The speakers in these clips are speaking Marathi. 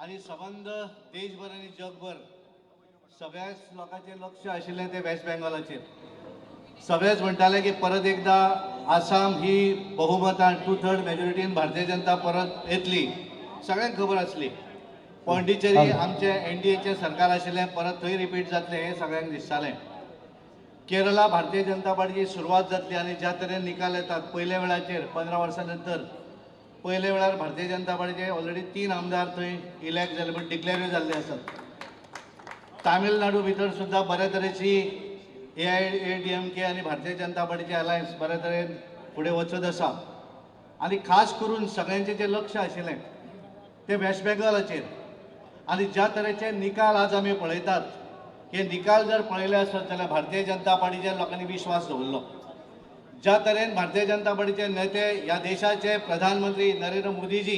आणि संबंध देशभर आणि जगभर सगळ्याच लोकांचे लक्ष आशिल्लें ते वेस्ट बेंगॉलाचेर. सगळेच म्हणटाले की परत एकदा आसाम ही बहुमतान 2/3 मेजॉरिटीन भारतीय जनता परत येतली. सगळ्यांक खबर आसली. पॉंडिचेरी आमचे एनडीएचे सरकार आशिल्लें परत थंय रिपीट जातलें हे सगळ्यांक दिसतालें. केरळा भारतीय जनता पार्टीची सुरवात जातली आणि ज्या तरेन निकाल येतात पयल्या वेळाचेर 15 वर्सां नंतर पयल्या वेळार भारतीय जनता पार्टीचे ऑलरेडी 3 आमदार थंय इलेक्ट जाले पण डिक्लेअरूय जाल्ले आसात. तामिळनाडू भितर सुद्धा बऱ्या तरेची AIADMK आणि भारतीय जनता पार्टीचे अलायन्स बऱ्या तरेन फुडें वचत आसा. आणि खास करून सगळ्यांचे जे लक्ष आशिल्लें ते वेस्ट बेंगॉलाचेर आणि ज्या तरेचे निकाल आज आमी पळयतात हे निकाल जर पळयले आसत जाल्यार भारतीय जनता पार्टीच्या लोकांनी विश्वास दवरलो. ज्या तरेन भारतीय जनता पार्टीचे नेते ह्या देशाचे प्रधानमंत्री नरेंद्र मोदीजी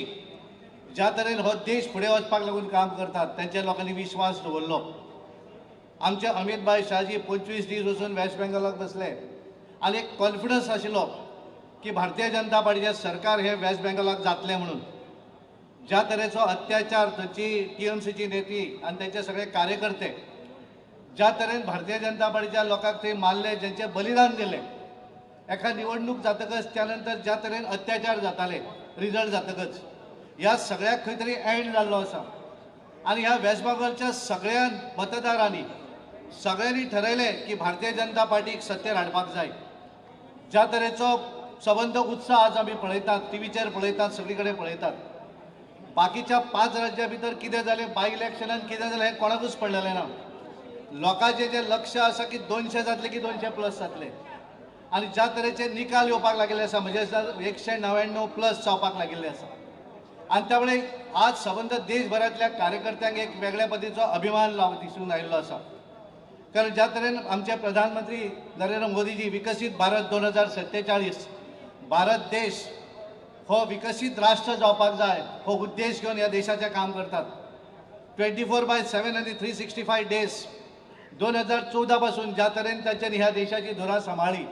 ज्या तरेन हो देश फुडें वचपाक लागून काम करतात त्यांच्या लोकांनी विश्वास दवरलो. आमचे अमित भाई शाहजी 25 दीस वचून वेस्ट बेंगॉलाक बसले आणि एक कॉन्फिडन्स आशिल्लो की भारतीय जनता पार्टीचे सरकार हे वेस्ट बेंगॉलाक जातलें म्हणून. ज्या तरेचो अत्याचार थंयची TMCची नेती आनी तेंचे सगळे कार्यकर्ते ज्या तरेन भारतीय जनता पार्टीच्या लोकांक थंय मारले ज्यांचे बलिदान दिले एका निवडणूक जातकच त्यानंतर ज्या तरेन अत्याचार जाताले रिजल्ट जातकच ह्या सगळ्याक खंय तरी एंड जाल्लो आसा. आणि ह्या वेस्ट बेंगॉलच्या सगळ्या मतदारांनी सगळ्यांनी ठरयलें की भारतीय जनता पार्टीक सत्तेर हाडपाक जाय. ज्या तरेचो संबंध उत्साह आज आमी पळयतात टीव्हीचेर पळयतात सगळी कडेन पळयतात. बाकीच्या 5 राज्यां भितर कितें जालें बाय इलेक्शनान कितें जालें हें कोणाकूच पडलेलें ना. लोकांचें जें लक्ष आसा की 200 जातले की 200+ जातले आणि ज्या तरेचे निकाल येवपाक लागिल्ले आसा म्हणजे 199+ जावपाक लागिल्ले आसा. आणि त्यामुळे आज संबंध देशभरातल्या कार्यकर्त्यांक एक वेगळ्या पद्धतीचो अभिमान दिसून आयिल्लो आसा. कारण ज्या तरेन आमचे प्रधानमंत्री नरेंद्र मोदीजी विकसित भारत 2047 भारत देश हो विकसित राष्ट्र जावपाक जाय हो उद्देश घेवन ह्या देशाचें काम करतात. 24/7 आणि 365 डेज 2014 पासून ज्या तरेन तांच्यांनी ह्या देशाची धुरा सांबाळली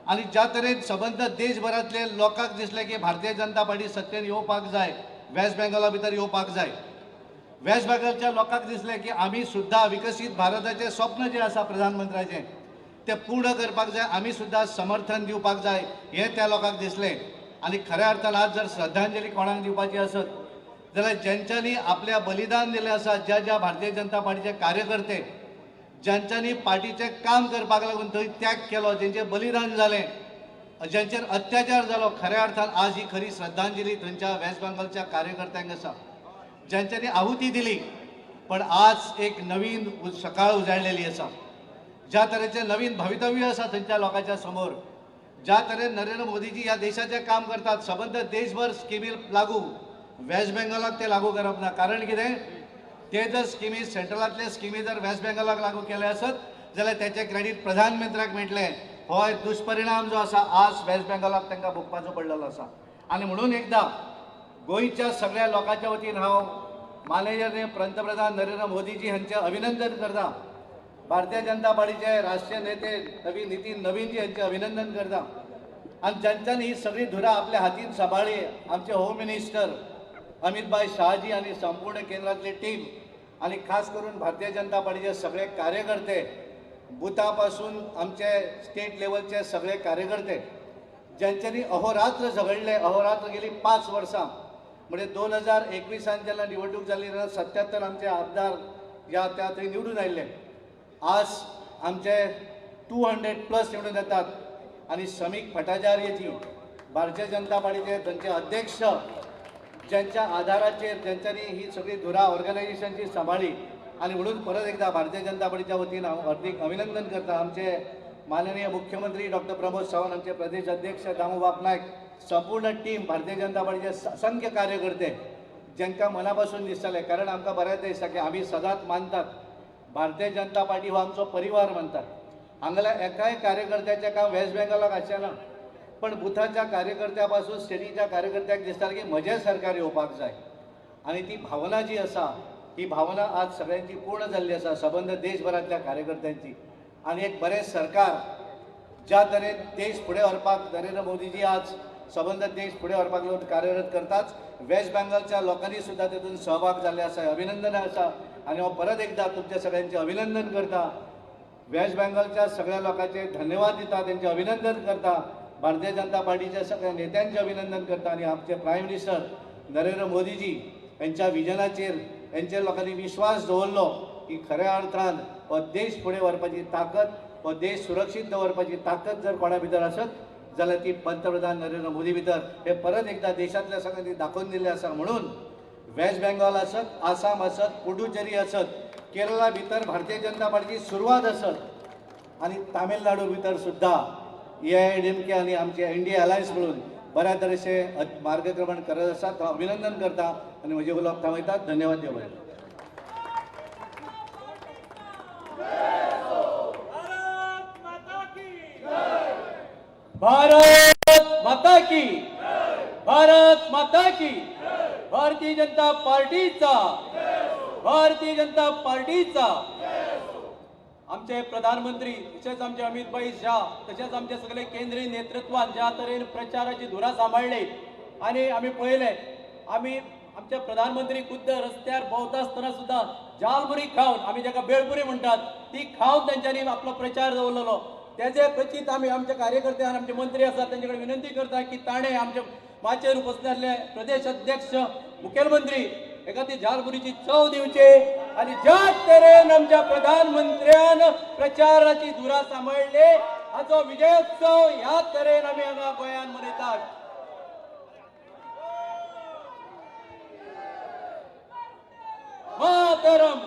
आणि ज्या तरेन संबंध देशभरातले लोकांक दिसले की भारतीय जनता पार्टी सत्तेन येवपाक जाय वेस्ट बेंगॉला भितर येवपाक जाय. वेस्ट बेंगॉलच्या लोकांक दिसले की आमी सुद्धा विकसित भारताचे स्वप्न जे आसा प्रधानमंत्र्याचें ते पूर्ण करपाक जाय आमी सुद्धा समर्थन दिवपाक जाय हे त्या लोकांक दिसलें. आणि खऱ्या अर्थान आज जर श्रद्धांजली कोणाक दिवपाची आसत जाल्यार ज्यांच्यांनी आपल्या बलिदान दिलें आसा ज्या ज्या भारतीय जनता पार्टीचे कार्यकर्ते ज्यांच्यांनी पार्टीचें काम करपाक लागून थंय त्याग केलो ज्यांचें बलिदान जालें ज्यांचेर अत्याचार जालो खऱ्या अर्थान आज ही खरी श्रद्धांजली थंयच्या वेस्ट बेंगॉलच्या कार्यकर्त्यांक आसा ज्यांच्यांनी आहुती दिली. पण आज एक नवीन सकाळ उजाडलेली आसा. ज्या तरेचें नवीन भवितव्य आसा थंयच्या लोकांच्या समोर. ज्या तरेन नरेंद्र मोदीजी ह्या देशाचें काम करतात संबंध देशभर स्किमी लागू वेस्ट बेंगॉलाक ते लागू करप ना. कारण कितें ते जर स्किमी सेंट्रलांतले स्किमी जर वेस्ट बेंगॉलाक लागू केले आसत जाल्यार त्याचे क्रेडीट प्रधानमंत्र्याक मेळटलें. हो दुश्परिणाम जो आसा आज वेस्ट बेंगॉलाक तांकां भोगपाचो पडलेलो आसा. आणि म्हणून एकदा गोंयच्या सगळ्या लोकांच्या वतीन हांव माननीय पंतप्रधान नरेंद्र मोदीजी हांचें अभिनंदन करता. भारतीय जनता पार्टीचे राष्ट्रीय नेते नितीन नवीनजी हांचें अभिनंदन करता. आणि ज्यांच्यांनी ही सगळी धुरा आपल्या हातीन सांबाळली आमचे होम मिनिस्टर अमित भाई शाहजी आणि संपूर्ण केंद्रातली टीम आणि खास करून भारतीय जनता पार्टीचे सगळे कार्यकर्ते बुथापासून आमचे स्टेट लेवलचे सगळे कार्यकर्ते ज्यांच्यांनी अहोरात्र झगडले अहोरात्र गेली 5 वर्सां म्हणजे 2021 जेन्ना निवडणूक जाल्ली तेन्ना 77 आमचे आमदार या त्या थंय निवडून आयिल्ले. आज आमचे 200+ निवडून येतात. आणि श्रमिक भट्टाचार्यजी भारतीय जनता पार्टीचे थंयचे अध्यक्ष ज्यांच्या आधाराचेर ज्यांच्यांनी ही सगळी धुरा ऑर्गनायझेशनची सांबाळली. आणि म्हणून परत एकदा भारतीय जनता पार्टीच्या वतीन हांव हार्दिक अभिनंदन करता. आमचे माननीय मुख्यमंत्री डॉक्टर प्रमोद सावंत आमचे प्रदेश अध्यक्ष दामू बाब नायक संपूर्ण टीम भारतीय जनता पार्टीचे असंख्य कार्यकर्ते ज्यांका मनापासून दिसताले. कारण आमकां बरेंच दिसता की आमी सदांच मानतात भारतीय जनता पार्टी हो आमचो परिवार मानतात. हांगल्या एकाय कार्यकर्त्याचें काम वेस्ट बेंगॉलाक आसचें ना पण बुथाच्या कार्यकर्त्या पासून स्टेटीच्या कार्यकर्त्याक दिसता की म्हजें सरकार येवपाक जाय. आणि ती भावना जी आसा ही भावना आज सगळ्यांची पूर्ण जाल्ली आसा संबंध देशभरातल्या कार्यकर्त्यांची. आणि एक बरें सरकार ज्या तरेन देश फुडें व्हरपाक नरेंद्र मोदीजी आज संबंध देश फुडें व्हरपाक लागून कार्यरत करतात वेस्ट बेंगॉलच्या लोकांनी सुद्धा तातूंत सहभाग जाल्ले आसा, अभिनंदन आसा आनी हांव परत एकदा तुमच्या सगळ्यांचे अभिनंदन करता. वेस्ट बेंगॉलच्या सगळ्या लोकांचे धन्यवाद दिता, त्यांचे अभिनंदन करता. भारतीय जनता पार्टीच्या सगळ्या नेत्यांचे अभिनंदन करता आणि आमचे प्रायम मिनिस्टर नरेंद्र मोदीजी यांच्या विजनाचेर यांचे लोकांनी विश्वास दवरलो की खऱ्या अर्थान हो देश फुडें व्हरपाची ताकद, हो देश सुरक्षीत दवरपाची ताकद जर कोणा भितर आसत जाल्यार ती पंतप्रधान नरेंद्र मोदी भितर हे परत एकदा देशातल्या सगळ्यांनी दाखोवन दिल्लें आसा. म्हणून वेस्ट बेंगॉल आसत, आसाम आसत, पुडुचेरी आसत, केरळा भितर भारतीय जनता पार्टीची सुरवात आसत आणि तामिळनाडू भितर सुद्धा AIADMK आणि आमचे NDA अलायन्स मिळून बऱ्या तरेचे मार्गक्रमण करत आसात. हांव अभिनंदन करता आणि म्हजे उलोवप थांबयतात. धन्यवाद देव बरें. भारत माता की, भारत माता की, भारतीय जनता पार्टीचा, भारतीय जनता पार्टीचा. आमचे प्रधानमंत्री तसेच आमचे अमित भाई शाह तसेच आमचे सगळे केंद्रीय नेतृत्वान ज्या तरेन प्रचाराची धुरा सांभाळली आणि आम्ही पळयले, आम्ही आमचे प्रधानमंत्री खुद्द रस्त्यार भोंवता आसतना सुद्धा जालमुरी खावन, आम्ही जाका बेळपुरी म्हणतात, ती खावन त्यांच्यानी आपलो प्रचार दवरलेलो. त्याचे खचित आम्ही आमचे कार्यकर्ते आणि आमचे मंत्री असतात त्यांच्याकडे विनंती करता की ताणे आमचे माचेर उपस्थित असले प्रदेश अध्यक्ष मुखेलमंत्री एका ती झालमुरीची चव दिवचे आणि ज्या तरेन आमच्या प्रधानमंत्र्यान प्रचाराची धुरा सांभाळले हाचो विजयोत्सव ह्या तरेन आम्ही हांगा गोंयान मनयतात. मातरम.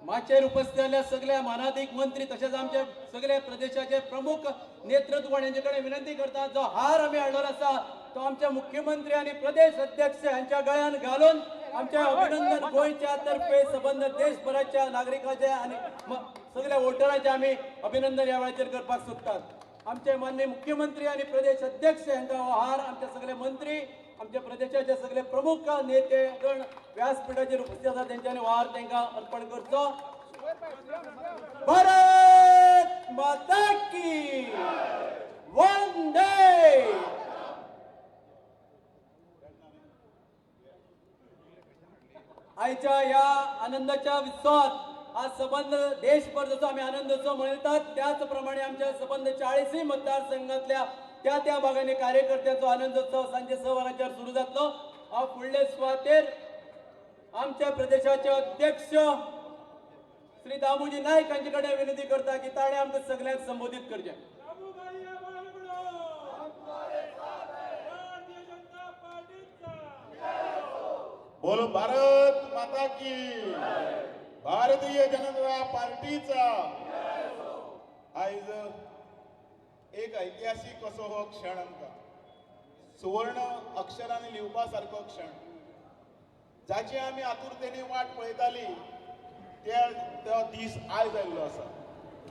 माचेर उपस्थित असलेल्या सगळ्या मानाधिक मंत्री तसेच आमचे सगळे प्रदेशाचे प्रमुख नेतृत्व यांच्याकडे विनंती करतात, जो हार आम्ही हाडलेलो आसा तो आमचे मुख्यमंत्री आणि प्रदेश अध्यक्ष यांच्या गळ्यान घालून आमचे अभिनंदन गोंयच्या तर्फे संबंध देशभराच्या नागरिकांचे आणि सगळ्या वोटरांचे आम्ही अभिनंदन या वेळाचेर करपाक सोदतात. आमचे माननीय मुख्यमंत्री आणि प्रदेश अध्यक्ष यांचा हार आमचे सगळे मंत्री आमच्या प्रदेशाचे सगळे प्रमुख नेते गण व्यासपीठाचेर उपस्थित आसात त्यांच्यानी हार तांकां अर्पण करचो. भारत माता की वंदे. आयच्या या आनंदाच्या उत्सवात हा संबंध देशभर जसो आम्ही आनंदोत्सव मनयतात त्याचप्रमाणे आमच्या संबंध 40 मतदारसंघातल्या त्या भागाने कार्यकर्त्यांचो आनंदोत्सव सांजे 6 वरांचेर सुरू जातलो. हांव फुडले सुवातेर आमच्या प्रदेशाचे अध्यक्ष श्री दामूजी नायक हांचे कडेन विनंती करता की ताणे आमकां सगळ्यांक संबोधित करचे. बोलो भारत माता की, भारतीय जनता पार्टीचा. आयज एक ऐतिहासिक असो हो क्षण आमकां सुवर्ण अक्षरांनी लिवपा सारको क्षण, जाची आमी आतुरतेने वाट पळयताली तो दीस आयज आयिल्लो आसा.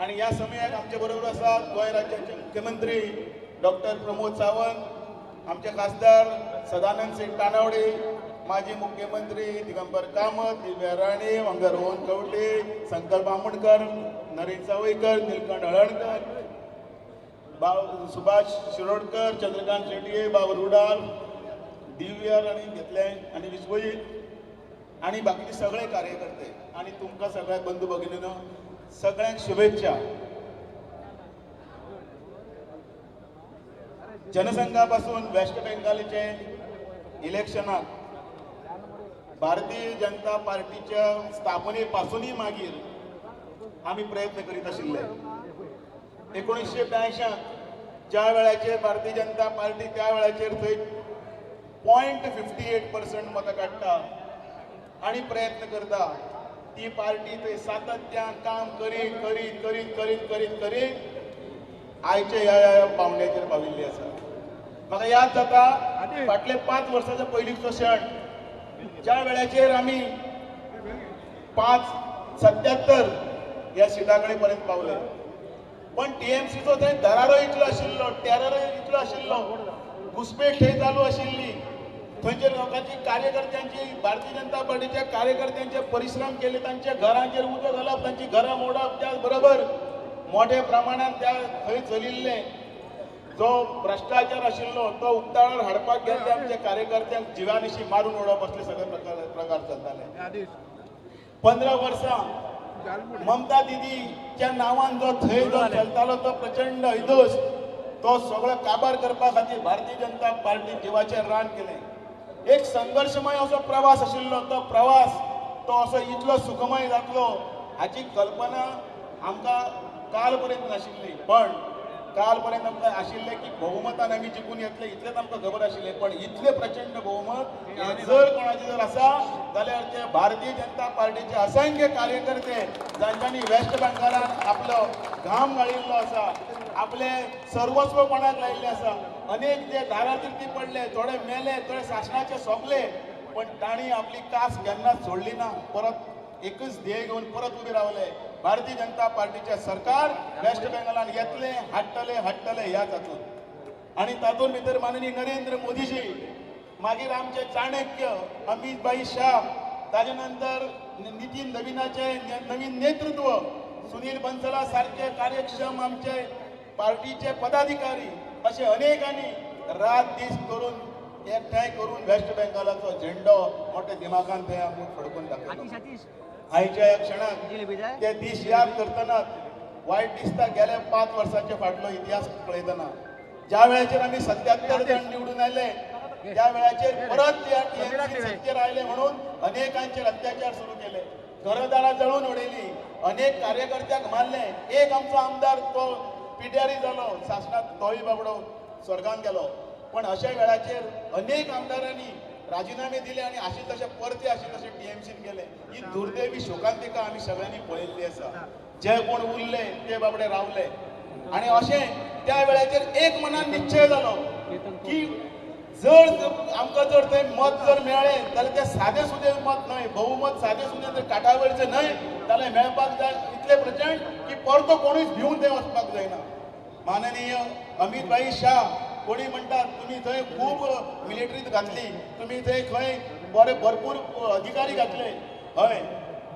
आनी ह्या समयाक आमचे बरोबर आसात गोंय राज्याचे मुख्यमंत्री डॉक्टर प्रमोद सावंत, आमचे खासदार सदानंद सिंग तानावडे, माजी मुख्यमंत्री दिगंबर कामत, दिव्या राणे, वांगड रोहन कवटे, संकल्प आमोणकर, नरेन सावयकर, निलकंठ हळर्णकर, सुभाष शिरोडकर, चंद्रकांत शेटये, बाबर उडाल, दिव्या राणी घेतले आणि विश्वजीत आणि बाकीचे सगळे कार्यकर्ते आणि तुमकां सगळ्या बंधू भगिनीनो सगळ्यांक शुभेच्छा. जनसंघापासून वेस्ट बेंगालचे इलेक्शनाक भारतीय जनता पार्टीच्या स्थापनेपासूनही मागीर आम्ही प्रयत्न करीत आशिल्ले. 1982 ज्या वेळाचेर भारतीय जनता पार्टी त्या वेळाचेर थंय 0.58% मतां काडटा आणि प्रयत्न करता, ती पार्टी थंय सातत्यान काम करीत करीत करीत करीत करीत करीत आयच्या ह्या पावंड्याचेर पाविल्ली आसा. म्हाका याद जाता फाटले 5 वर्सांचो पयलींचो क्षण, ज्या वेळाचेर आमी 577 ह्या सिटा कडेन पर्यंत पावले, पण TMCचो थंय दरारो इतलो आशिल्लो, टेरर इतलो आशिल्लो, घुसपेट थंय चालू आशिल्ली थंयच्या लोकांची कार्यकर्त्यांची भारतीय जनता पार्टीच्या कार्यकर्त्यांचे परिश्रम केले, तांच्या घरांचेर उजो घालप, तांची घरां मोडप, त्याच बरोबर मोठ्या प्रमाणात त्या थंय चलिल्ले जो भ्रष्टाचार आशिल्लो तो उक्ताडार हाडपाक गेल्ले आमचे कार्यकर्त्यांक जिवानिशी मारून उडोवप असले सगळे प्रकार चलताले. 15 वर्सां ममता दिदीच्या नांवान जो थंय जो चलतालो तो प्रचंड इदोस तो सगळो काबार करपा खातीर भारतीय जनता पार्टी जिवाचेर रान केलें. एक संघर्शमय असो प्रवास आशिल्लो. तो प्रवास तो असो इतलो सुखमय जातलो हाची कल्पना आमकां काल पर्यंत नाशिल्ली. पण काल पर्यंत आमकां आशिल्लें की बहुमतान आमी जिखून येतले इतलेंच आमकां खबर आशिल्लें. पण इतले प्रचंड बहुमत हें जर कोणाचें जर आसा जाल्यार ते भारतीय जनता पार्टीचे असंख्य कार्यकर्ते जांच्यांनी वेस्ट बंगालान आपलो घाम गाळिल्लो आसा, आपले सर्वस्व कोणाक लायिल्लें आसा. अनेक जे दारातिर्ती पडले, थोडे मेले, थोडे शासनाचे सोंपले, पण तांणी आपली कास केन्नाच सोडली ना. परत एकच ध्येय घेवन परत उबे रावले. भारतीय जनता पार्टीचे सरकार वेस्ट बेंगॉलान येतले, हाडटले ह्याच हातून. आणि तातूंत भितर माननीय नरेंद्र मोदीजी, मागीर आमचे चाणक्य अमित भाई शाह, ताजे नंतर नितीन नवीनाचे नवीन नेतृत्व, सुनील बंसला सारखे कार्यक्षम आमचे पार्टीचे पदाधिकारी, असे अनेकांनी रात दीस करून एकठांय करून वेस्ट बेंगॉलाचो झेंडो मोठ्या दिमागान थंय आमी फडकून दाखयलो. आयच्या या क्षणाक ते दीस याद करतना वायट दिसता गेल्या 5 वर्सांचे फाटलो इतिहास पळयतना. ज्या वेळाचेर आमी 77 जण निवडून आयले त्या वेळाचेर परत त्या टीएमसी सत्तेर आयले म्हणून अनेकांचेर अत्याचार सुरू केले, घरदारां जळून उडयली, अनेक कार्यकर्त्यांक मारले. एक आमचो आमदार तो पिड्यारी जालो, शासनात तोय बाबडो स्वर्गान गेलो. पण अशा वेळाचेर अनेक आमदारांनी राजीनामे दिले आणि अशी तसे परते अशी तसे टीएमसीन गेले. ही दुर्दैवी शोकांतिका आम्ही सगळ्यांनी पळयल्ली आसा. जे कोण उरले ते बाबडे रावले. आणि अशें त्या वेळाचेर एक मनान निश्चय जालो की जर आमकां जर थंय मत जर मेळ्ळें जाल्यार ते सादे सुदे मत न्हय, बहुमत सादे सुदे जर काटावळचे न्हय जाल्यार मेळपाक जाय इतले प्रचंड की परतो कोणूच भिवून थंय वचपाक जायना. माननीय अमित भाई शाह कोणी म्हणटात तुम्ही थंय खूब मिलिटरीत घातली, तुम्ही थंय खंय बरे भरपूर अधिकारी घातले. हय,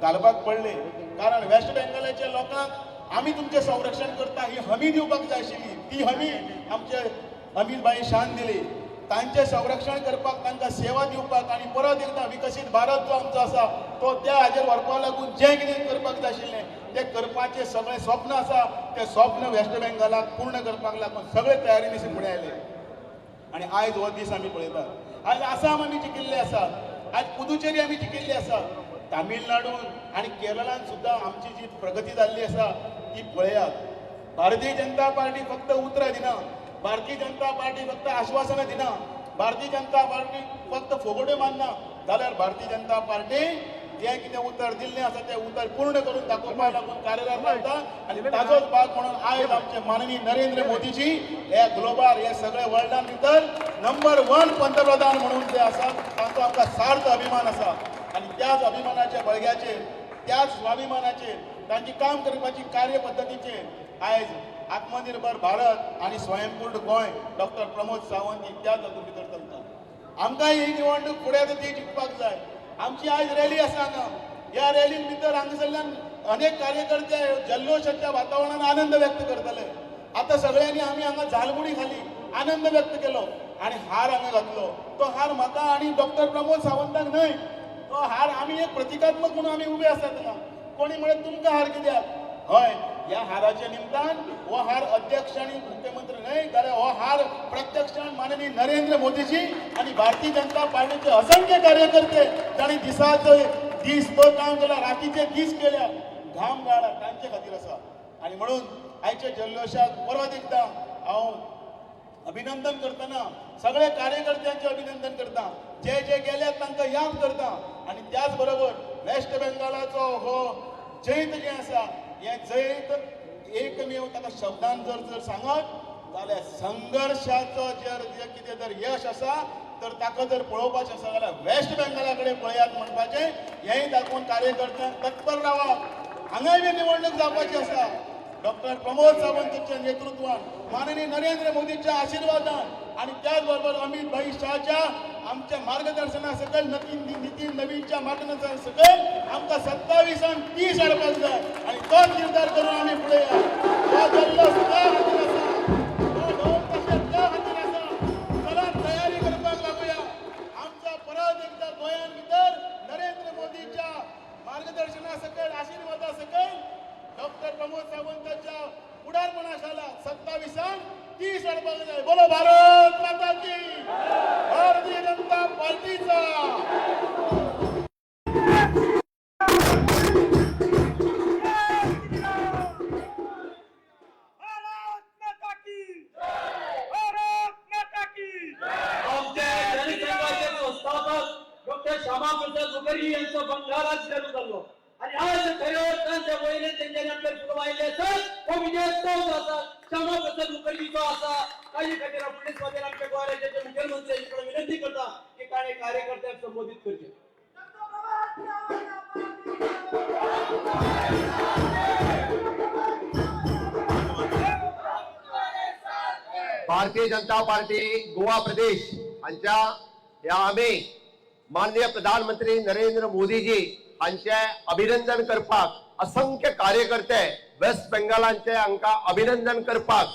घालपाक पडले, कारण वेस्ट बेंगॉलाच्या लोकांक आमी तुमचें संरक्षण करता ही हमी दिवपाक जाय आशिल्ली. ती हमी आमचे अमित भाई शान दिली. तांचें संरक्षण करपाक, तांकां सेवा दिवपाक आनी परत एकदा विकसीत भारत जो आमचो आसा तो त्या हाजेर व्हरपाक लागून जें कितें करपाक जाय आशिल्लें ते करपाचें सगळें स्वप्न आसा तें स्वप्न वेस्ट बेंगॉलाक पूर्ण करपाक लागून सगळे तयारी निशी फुडें आयले. आनी आयज हो दीस आमी पळयतात. आयज आसाम आमी जिखिल्ले आसा, आयज पुदुचेरी आमी जिखिल्ली आसा, तामिळनाडून आनी केरळान सुद्दां आमची जी प्रगती जाल्ली आसा ती पळयात. भारतीय जनता पार्टी फक्त उतरां दिना, भारतीय जनता पार्टी फक्त आश्वासनां दिना, भारतीय जनता पार्टी फक्त फोगोड्यो मानना, जाल्यार भारतीय जनता पार्टी जें कितें उतर दिल्लें आसा तें उतर पूर्ण करून दाखोवपाक लागून कार्यरत रावता. आनी ताजोच भाग म्हणून आयज आमचे माननीय नरेंद्र मोदीजी हे ग्लोबल हे सगळे वर्ल्डान भितर नंबर 1 पंतप्रधान म्हणून जे आसात तांचो आमकां सार्थ अभिमान आसा. आनी त्याच अभिमानाच्या बळग्याचेर, त्याच स्वाभिमानाचेर, तांची काम करपाची कार्यपद्दतीचेर आयज आत्मनिर्भर भारत आणि स्वयंपूर्ण गोंय डॉक्टर प्रमोद सावंत ही त्याच हातूंत भितर चलता. आमकां ही निवडणूक फुडें ती जिखपाक जाय. आमची आयज रॅली आसा हांगा. ह्या रॅलीन भितर हांगासरल्यान अनेक कार्यकर्ते जल्लोषाच्या वातावरणान आनंद व्यक्त करतले. आतां सगळ्यांनी आमी हांगा झालमुडी खाली आनंद व्यक्त केलो आनी हार हांगा घातलो. तो हार म्हाका आनी डॉक्टर प्रमोद सावंताक न्हय, तो हार आमी एक प्रतिकात्मक म्हणून आमी उबे आसात हांगा. कोणी म्हळें तुमकां हार कित्याक? हय, ह्या हाराच्या निमतान हो हार अध्यक्ष आणि मुख्यमंत्री न्हय जाल्यार हो हार प्रत्यक्षान माननीय नरेंद्र मोदीजी आणि भारतीय जनता पार्टीचे असंख्य कार्यकर्ते जाणी दिसाचे दीस तो काम केला, रातीचे दीस केल्या, घाम गाळला तांचे खातीर आसा. आणि म्हणून आयच्या जल्लोषात परत एकदा हांव अभिनंदन करतना सगळे कार्यकर्त्यांचे अभिनंदन करता, जे जे गेल्यात तांकां याद करता. आणि त्याच बरोबर वेस्ट बेंगॉलाचो हो जैत जे आसा हे जैत एकमेव ताका शब्दान जर सांगत जाल्यार संघर्षाचो जर कितें जर यश आसा तर ताका जर पळोवपाचें आसा जाल्यार वेस्ट बेंगॉला कडेन पळयात म्हणपाचें. हेंय दाखोवन कार्यकर्त्यांक तत्पर रावप. हांगाय बी निवडणूक जावपाची आसा. डॉक्टर प्रमोद सावंतच्या नेतृत्वान, माननीय नरेंद्र मोदीच्या आशीर्वादान आणि त्याचबरोबर अमित भाई शाहच्या आमच्या मार्गदर्शना सकल नितीन नवीनच्या मार्गदर्शना सकल आमचा 27 आणि 30 अडपास जाय आणि तो निर्धार करून आम्ही पुढे या तो जल्लोष त्या हातीन असा तो ढोल ताशे त्या हातीन असा चला तयारी करपाक लागूया आमचा परत एकदा गोंयान भितर नरेंद्र मोदीच्या मार्गदर्शना सकल आशीर्वादा सकल डॉक्टर प्रमोद सावंतांच्या पुढारपणाशाला 27 आणि 30 अडपास जाय बोलो भारत माता की भारतीय जनता पार्टीचा आमच्या जनसंघाचे संस्थापक डॉक्टर श्यामाप्रसाद मुखर्जी यांचं बंगालात जन्म झालो आणि आज खऱ्या अर्थान त्या वयने त्यांच्यानी आपले फुलं वाहिले असत तो विजय तोच असा श्यामाप्रसाद मुखर्जीचा असा काही खातीर आपले स्वाधीन आमच्या गोवा राज्याचे मुख्यमंत्री यांच्याकडे विनंती करता की काही कार्यकर्त्यांना संबोधित करचे भारतीय जनता पार्टी गोवा प्रदेश हांच्या ह्या आम्ही माननीय प्रधानमंत्री नरेंद्र मोदीजी हांचे अभिनंदन करपाक असंख्य कार्यकर्ते वेस्ट बेंगालांचे हांका अभिनंदन करपाक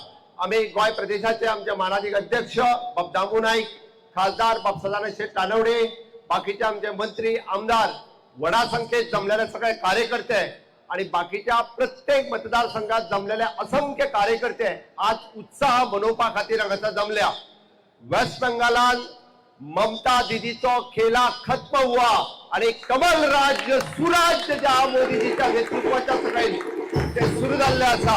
आम्ही गोय प्रदेशाचे आमचे मानाधिक अध्यक्ष बाब दामू नाईक खासदार बाब सदानंद शेठ तानवडे बाकीचे आमचे मंत्री आमदार व्हडा संख्येत जमलेले सगळे कार्यकर्ते आणि बाकीच्या प्रत्येक मतदारसंघात जमलेले असंख्य कार्यकर्ते आज उत्साह मनोवपा खातीर हांगासर जमल्या वेस्ट बेंगालान ममता दीदीचो खेला खत्म हुआ आणि कमल राज्य सुराज्य ज्या मोदीजीच्या नेतृत्वाच्या सकयल ते सुरू जाल्ले आसा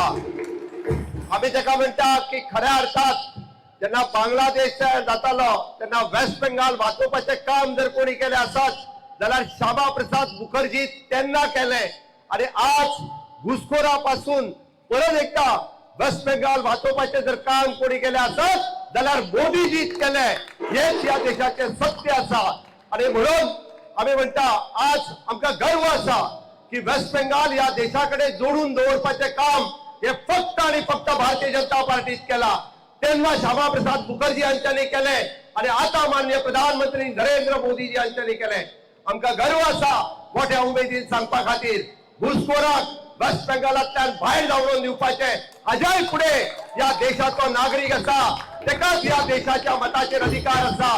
आम्ही ताका म्हणटा की खऱ्या अर्थात जेन्ना बांगलादेश तयार जातालो तेन्ना वेस्ट बेंगाल वाचोवपाचें काम जर कोणी केलें आसत जाल्यार श्यामा प्रसाद मुखर्जी तेन्ना केलें आणि आज घुसखोरापासून परत एकदा वेस्ट बेंगाल वाचोवपाचें जर काम कोणी केलें आसत जाल्यार मोदीजीच केलें हेच ह्या देशाचें सत्य आसा आणि म्हणून आम्ही म्हणटा आज आमकां गर्व आसा की वेस्ट बेंगाल ह्या देशाकडे जोडून दवरपाचें काम हे फक्त आणि फक्त भारतीय जनता पार्टीच केला तेन्ना श्यामा प्रसाद मुखर्जी हांच्यांनी केले आणि आता माननीय प्रधानमंत्री नरेंद्र मोदीजी हांच्यांनी केले आमकां गर्व आसा मोठ्या उमेदीन सांगपा खातीर घुसखोराक वेस्ट बेंगालांतल्यान भायर धांवडोवन दिवपाचे हाज्याय फुडें ह्या देशाचो नागरीक आसा तेकाच ह्या देशाच्या मताचेर अधिकार आसा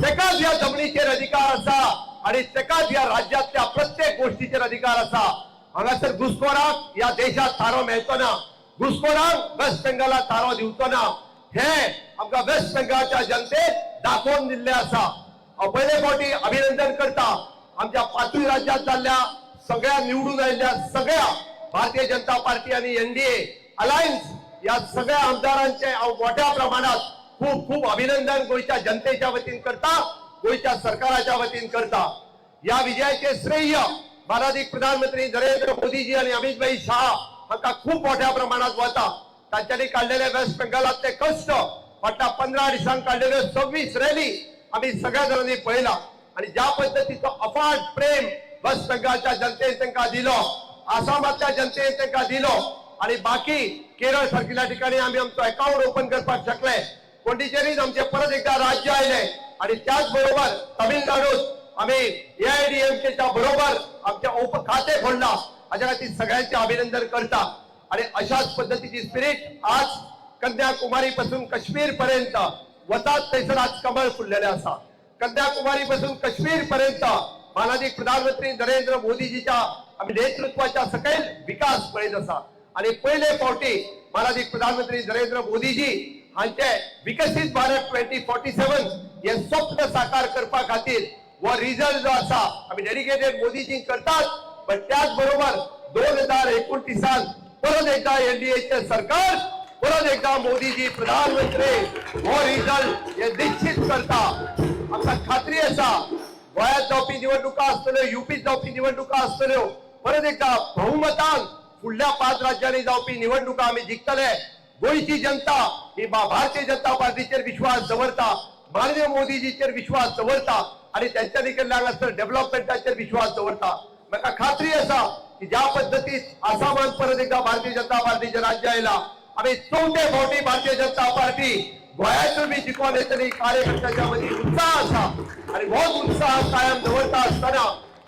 तेकाच ह्या जमनीचेर अधिकार आसा आणि तेकाच ह्या राज्यातल्या प्रत्येक गोष्टीचेर अधिकार आसा हांगासर घुसखोराक ह्या देशात थारो मेळचो ना घुसखोराक वेस्ट बेंगालात थारो दिवचो ना हे आमकां वेस्ट बेंगालच्या जनतेन दाखोवन दिल्लें आसा हांव पयले फावटी अभिनंदन करता आमच्या 5 राज्यांत जाल्ल्या सगळ्या निवडून आयिल्ल्या सगळ्या भारतीय जनता पार्टी आणि एनडीए अलायन्स या सगळ्या आमदारांचे हांव मोठ्या प्रमाणात खूप खूप अभिनंदन गोयच्या जनतेच्या वतीन करता गोयच्या सरकाराच्या वतीन करता या विजयाचे श्रेय माननीय प्रधानमंत्री नरेंद्र मोदीजी आणि अमित भाई शाह हांकां खूप मोठ्या प्रमाणात वता तांच्यांनी काढलेले वेस्ट बेंगालातले कष्ट फाटल्या 15 दिसांक काढलेल्यो 26 रॅली आम्ही सगळ्या जणांनी पळयला आणि ज्या पद्धतीचो अफाट प्रेम वेस्ट बेंगालच्या जनतेन तांकां दिलो आसामातल्या जनतेन तांकां दिलो आणि बाकी केरळ सारकिल्या ठिकाणी आम्ही आमचो अकाउंट ओपन करपाक शकले पोंडिचेरीत आमचे परत एकदा राज्य आयले आणि त्याच बरोबर तामिळनाडूत आम्ही एआयडीएमकेच्या बरोबर आमचे खाते खोलला हाच्या खातीर सगळ्यांचे अभिनंदन करता आणि अशाच पद्धतीची स्पिरिट आज कन्याकुमारी पासून काश्मीर पर्यंत वतात थंयसर आज कमळ फुललेले आसा कन्याकुमारी पासून काश्मीर पर्यंत माननीय प्रधानमंत्री नरेंद्र मोदीजीच्या आम्ही नेतृत्वाच्या सकयल विकास पळयत आसा आणि पहिले फावटी माननीय प्रधानमंत्री नरेंद्र मोदीजी हांचे विकसित भारत 2047 हे स्वप्न साकार करपा खातीर वो रिझल्ट जो आसा आम्ही डेडिकेटेड मोदीजी करतात पण त्याच बरोबर 2029 परत एकदा एनडीएचे सरकार परत एकदा मोदीजी प्रधानमंत्री हो रिझल्ट हे निश्चित करता आमकां खात्री आसा गोंयांत जावपी निवडणुका आसतल्यो युपीत जावपी निवडणुका आसतल्यो परत एकदा बहुमतान फुडल्या 5 राज्यांनी जावपी निवडणुका आम्ही जिखतले गोयची जनता ही भारतीय जनता पार्टीचेर विश्वास दवरता माननीय मोदीजीचेर विश्वास दवरता आणि त्यांच्यानी केल्ल्या हांगासर डेव्हलपमेंटाचेर विश्वास दवरता म्हाका खात्री आसा की ज्या पद्धतीत आसामांत परत एकदा भारतीय जनता पार्टीचे राज्य आयला आम्ही 4थे फावटी भारतीय जनता पार्टी गोयातून मी जिंकवले तरी कार्यकर्त्याच्या मध्ये उत्साह असा आणि बहुत उत्साह कायम दवरता असताना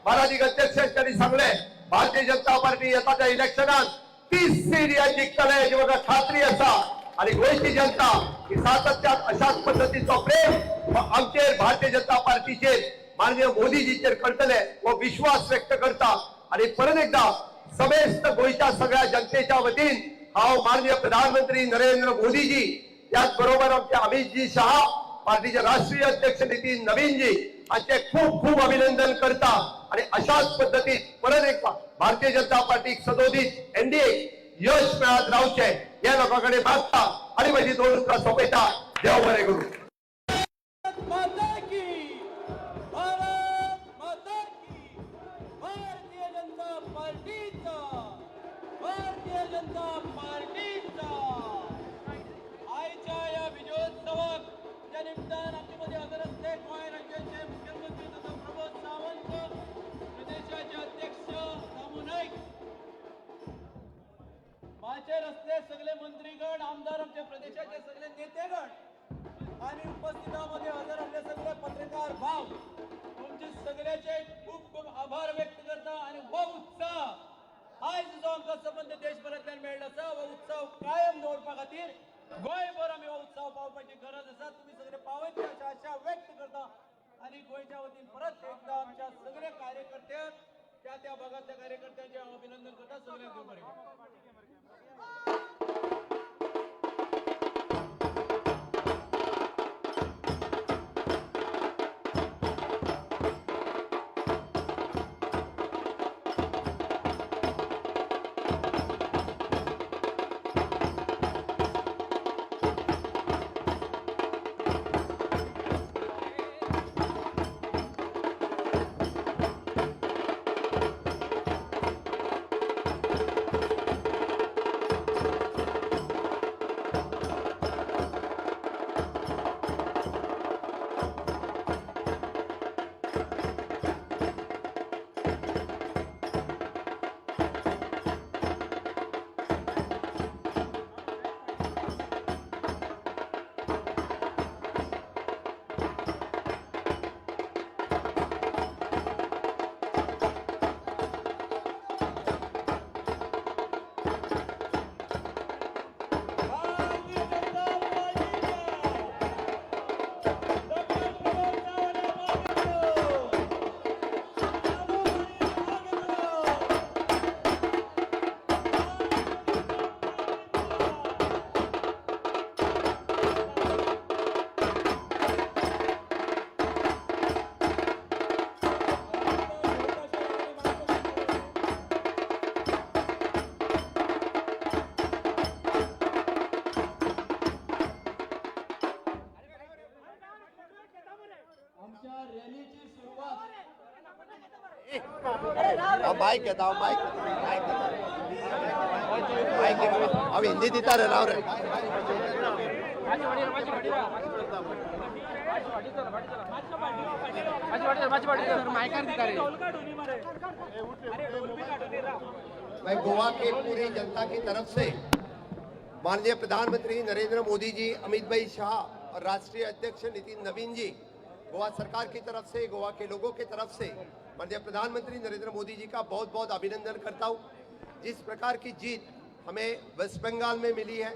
महाराज अध्यक्षांनी सांगले भारतीय जनता पार्टी येताच्या इलेक्शनात 30 सीट या जिंकतले याची बघा खात्री असा आणि गोयची जनता ही सातत्यात अशाच पद्धतीचा प्रेम आमचे भारतीय जनता पार्टीचे माननीय मोदीजीचे करतले व विश्वास व्यक्त करता आणि परत एकदा समेस्त गोयच्या सगळ्या जनतेच्या वतीन हाव माननीय प्रधानमंत्री नरेंद्र मोदीजी त्याचबरोबर आमचे अमितजी शहा पार्टीचे राष्ट्रीय अध्यक्ष नितीन नवीनजी यांचे खूप खूप अभिनंदन करता आणि अशाच पद्धतीत परत एकदा भारतीय जनता पार्टी सदोदित एनडीए यश मिळत राहूचे या लोकांकडे मागता आणि माझी दोन उत्तर सोपयता देव बरे करू. माता की भारत माता की भारतीय जनता पार्टीचा भारतीय जनता पार्टीचा आजच्या या विजयोत्सवात या निमित्तान आमच्यामध्ये हजर असले गोंय राज्याचे मुख्यमंत्री तथा प्रमोद सावंत प्रदेशाचे अध्यक्ष दामू नाईक माझे रस्ते सगळे मंत्रीगण आमदार आमच्या प्रदेशाचे सगळे नेतेगण आणि उपस्थितांमध्ये हजर असले सगळे पत्रकार भाव तुमचे सगळ्याचे खूप खूप आभार व्यक्त करता आणि हो उत्साह आज जो आमचा संबंध देशभरातल्यान मेळ्ळा आसा हो उत्सव कायम दवरपा खातीर गोंयभर आमी हो उत्सव पावपाची गरज आसा तुम्ही सगळे पावयतले अशा आशा व्यक्त करता आणि गोंयच्या वतीन परत एकदा आमच्या सगळे कार्यकर्त्यांक त्या भागातल्या कार्यकर्त्यांचे हांव अभिनंदन करता सगळ्यांक देव बरें करूं. माइक घेता माइक अब हिंदी दिता रे राव रे मैं गोवा के पूरी जनता की तरफ से माननीय प्रधानमंत्री नरेंद्र मोदी जी, अमित भाई शाह और राष्ट्रीय अध्यक्ष नितिन नवीन जी, गोवा सरकार की तरफ से, गोवा के लोगों की तरफ से माननीय प्रधानमंत्री नरेंद्र मोदी जी का बहुत बहुत अभिनंदन करता हूँ। जिस प्रकार की जीत हमें वेस्ट बंगाल में मिली है,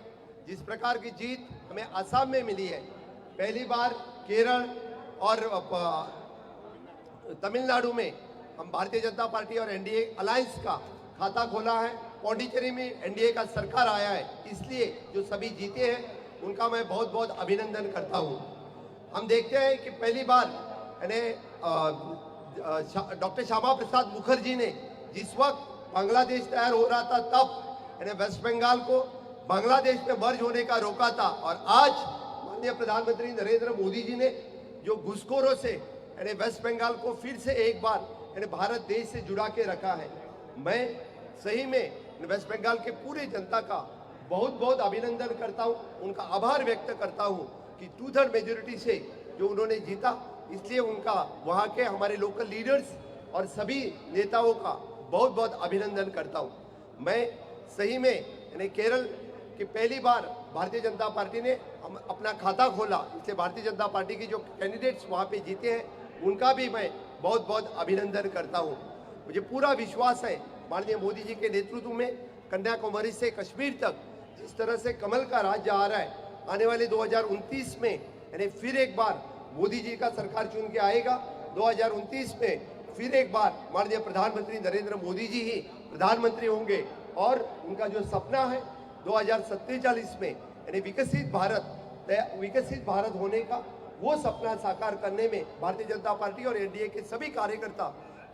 जिस प्रकार की जीत हमें असम में मिली है, पहली बार केरल और तमिलनाडु में हम भारतीय जनता पार्टी और एनडीए अलायंस का खाता खोला है। पौंडीचेरी में एनडीए का सरकार आया है, इसलिए जो सभी जीते हैं उनका मैं बहुत बहुत अभिनंदन करता हूँ। हम देखते हैं कि पहली बार डॉक्टर श्यामा प्रसाद मुखर्जी ने जिस वक्त बांग्लादेश तैयार हो रहा था तब वेस्ट बंगाल को बांग्लादेश में मर्ज होने का रोका था, और आज माननीय प्रधानमंत्री नरेंद्र मोदी जी ने जो घुसखोरों से वेस्ट बंगाल को फिर से एक बार भारत देश से जुड़ा के रखा है। मैं सही में वेस्ट बंगाल के पूरे जनता का बहुत बहुत अभिनंदन करता हूं, उनका आभार व्यक्त करता हूं कि 2/3 मेजोरिटी से जो उन्होंने जीता, इसलिए उनका वहां के हमारे लोकल लीडर्स और सभी नेताओं का बहुत बहुत अभिनंदन करता हूं। मैं सही में केरल कि पहली बार भारतीय जनता पार्टी ने अपना खाता खोला, इसलिए भारतीय जनता पार्टी के जो कैंडिडेट्स वहाँ पे जीते हैं उनका भी मैं बहुत बहुत अभिनंदन करता हूँ। मुझे पूरा विश्वास है माननीय मोदी जी के नेतृत्व में कन्याकुमारी से कश्मीर तक जिस तरह से कमल का राज्य आ रहा है, आने वाले 2029 में यानी फिर एक बार मोदी जी का सरकार चुन के आएगा। 2029 में फिर एक बार माननीय प्रधानमंत्री नरेंद्र मोदी जी ही प्रधानमंत्री होंगे और उनका जो सपना है 2047 में यानी विकसित भारत होने का, वो सपना साकार करने में भारतीय जनता पार्टी और एनडीए के सभी कार्यकर्ता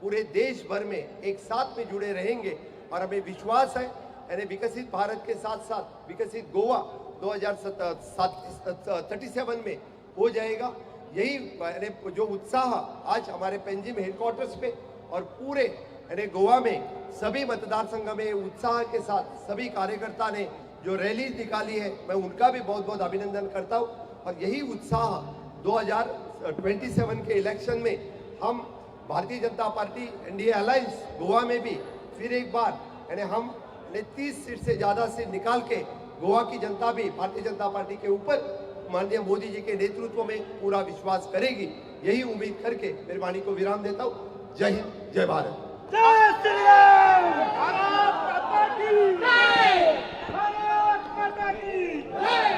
पूरे देश भर में एक साथ में जुड़े रहेंगे। और हमें विश्वास है यानी विकसित भारत के साथ साथ विकसित गोवा 2037 में हो जाएगा। यही यानी जो उत्साह आज हमारे पेंजिम हेडक्वार्टर्स पे और पूरे यानी गोवा में सभी मतदार संघ में उत्साह के साथ सभी कार्यकर्ता ने जो रैली निकाली है, मैं उनका भी बहुत बहुत अभिनंदन करता हूँ। और यही उत्साह 2027 के इलेक्शन में हम Bharatiya Janata party NDA alliance Goa में भी फिर एक बार यानी हम 30 सीट से ज़्यादा से निकाल के गोवा की जनता भी भारतीय जनता पार्टी के ऊपर माननीय मोदी जी के नेतृत्व में पूरा विश्वास करेगी। यही उम्मीद करके मेरी वाणी को विराम देता हूँ। जय हिंद, जय भारत। जय श्री राम। भारत माता की जय। भारत माता की जय।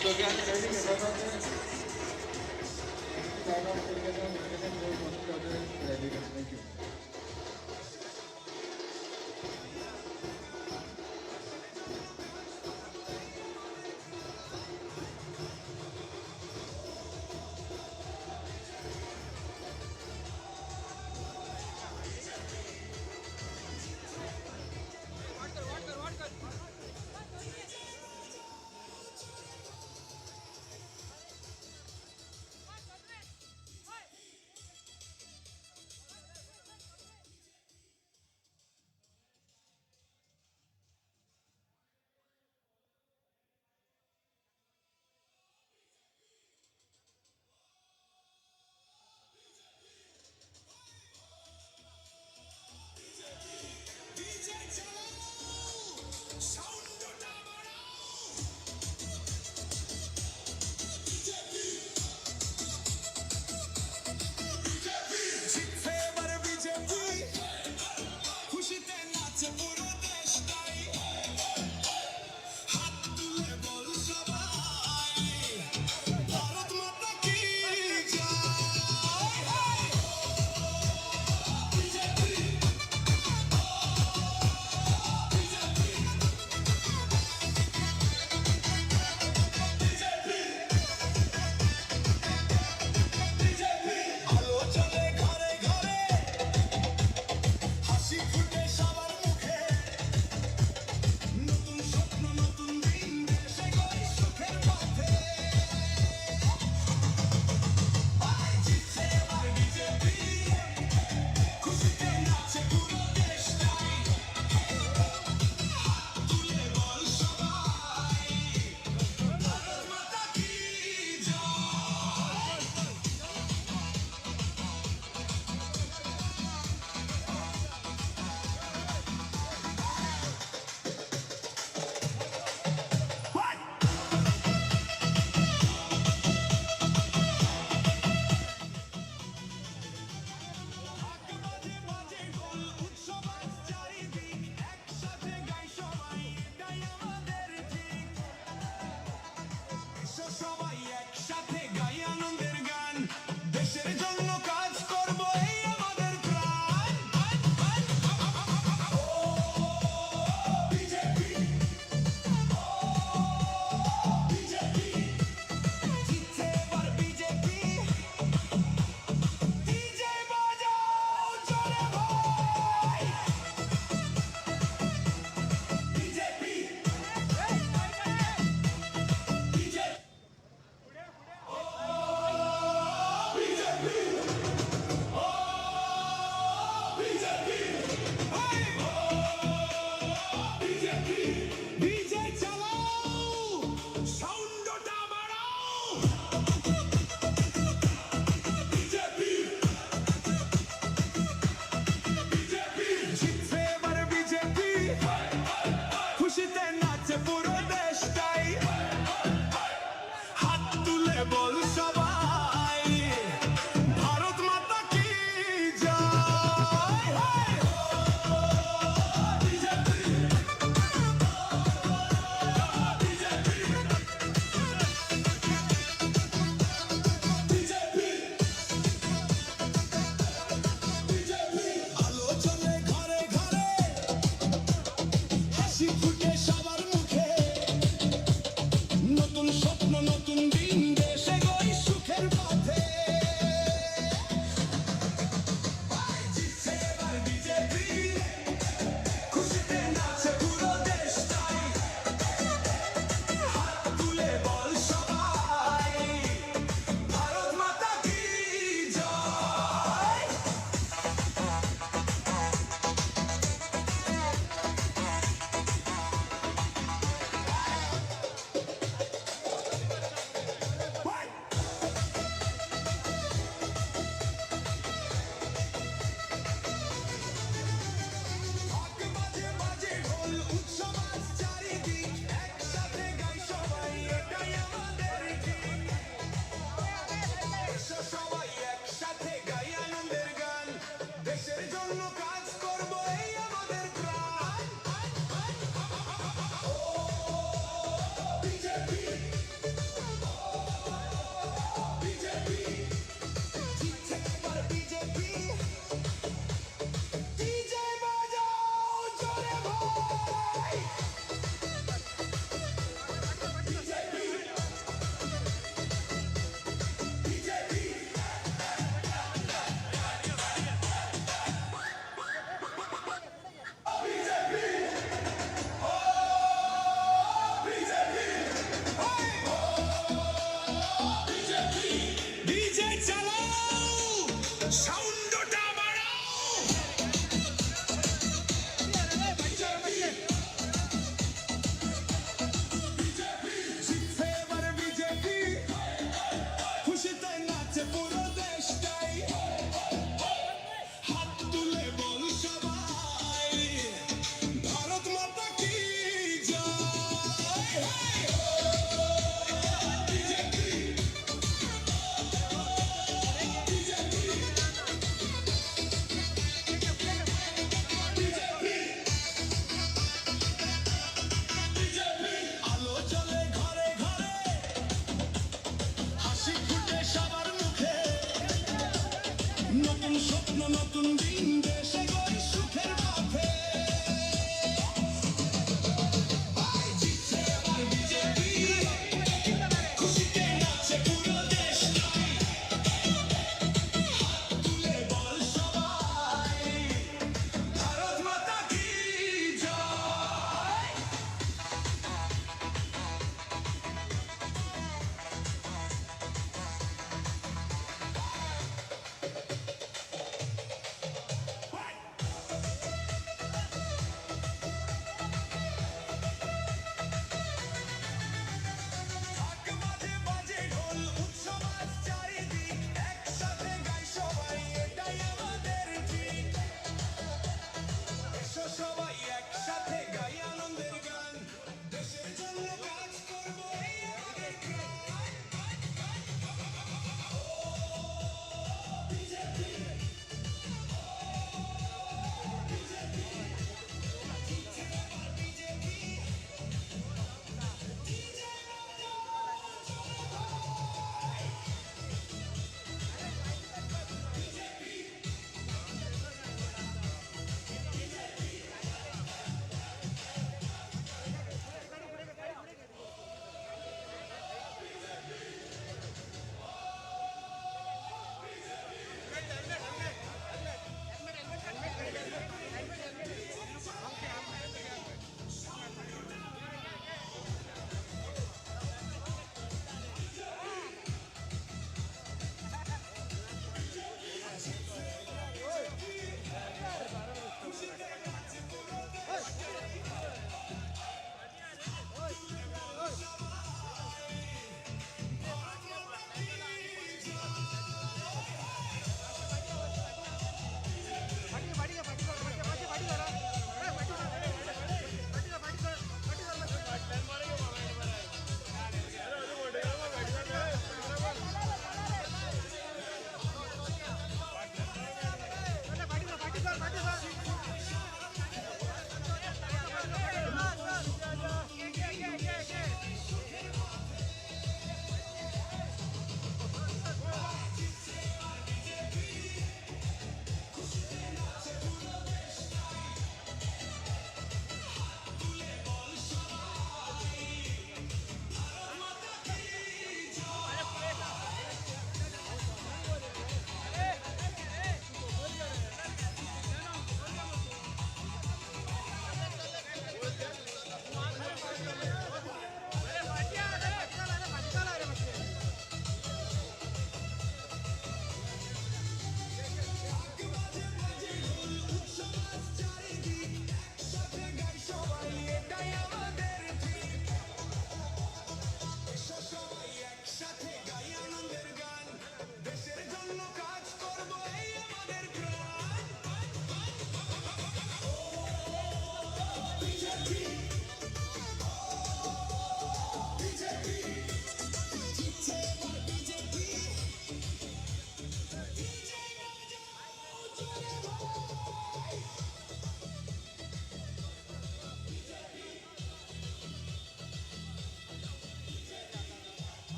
So we are ready to go on. Thank you.